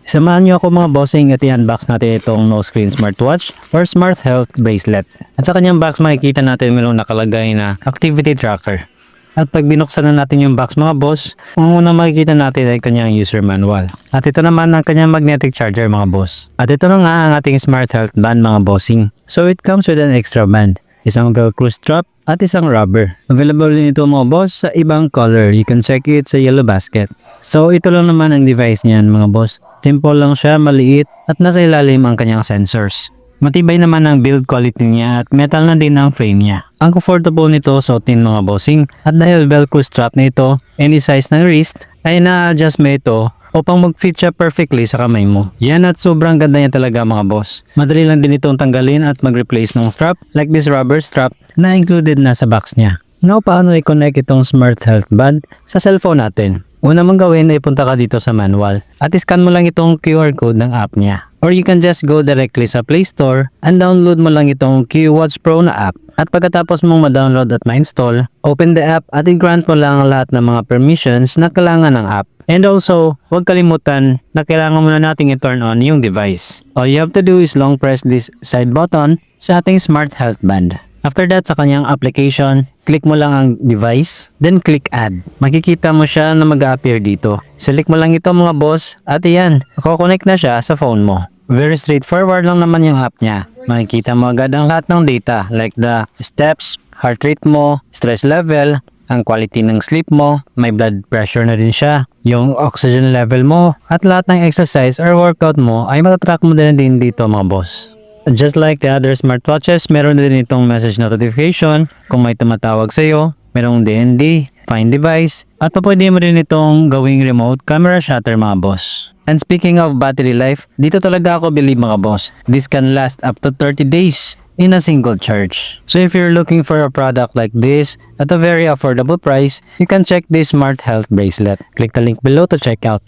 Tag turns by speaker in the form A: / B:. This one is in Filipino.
A: Samahan niyo ako mga bossing at i-unbox natin itong no-screen smartwatch or smart health bracelet. At sa kanyang box makikita natin mayroong nakalagay na activity tracker. At pag binuksan na natin yung box mga boss, ang unang makikita natin ay kanyang user manual. At ito naman ang kanyang magnetic charger mga boss. At ito na nga ang ating smart health band mga bossing. So it comes with an extra band, isang velcro strap at isang rubber. Available din ito mga boss sa ibang color. You can check it sa yellow basket. So ito lang naman ang device niyan mga boss. Simple lang siya, maliit at nasa ilalim ang kanyang sensors. Matibay naman ang build quality niya at metal na din ang frame niya. Ang comfortable nito suotin mga bossing at dahil velcro strap na ito, any size ng wrist ay na-adjust mo ito upang mag-fit siya perfectly sa kamay mo. Yan at sobrang ganda niya talaga mga boss. Madali lang din itong tanggalin at mag-replace ng strap like this rubber strap na included na sa box niya. Now, paano i-connect itong smart health band sa cellphone natin? Una mong gawin ay punta ka dito sa manual at iscan mo lang itong QR code ng app niya. Or you can just go directly sa Play Store and download mo lang itong QWatch Pro na app. At pagkatapos mong ma-download at ma-install, open the app at i-grant mo lang lahat ng mga permissions na kailangan ng app. And also, huwag kalimutan na kailangan muna nating i-turn on yung device. All you have to do is long press this side button sa ating smart health band. After that, sa kanyang application, click mo lang ang device, then click add. Makikita mo siya na mag-a-appear dito. Select mo lang ito mga boss at iyan, connect na siya sa phone mo. Very straightforward lang naman yung app niya. Makikita mo agad ang lahat ng data like the steps, heart rate mo, stress level, ang quality ng sleep mo, may blood pressure na din siya, yung oxygen level mo, at lahat ng exercise or workout mo ay matatrack mo din dito mga boss. Just like the other smartwatches, meron din itong message notification kung may tumatawag sa iyo, merong DND, find device, at pwede mo rin itong gawing remote camera shutter mga boss. And speaking of battery life, dito talaga ako believe mga boss. This can last up to 30 days in a single charge. So if you're looking for a product like this at a very affordable price, you can check this smart health bracelet. Click the link below to check out.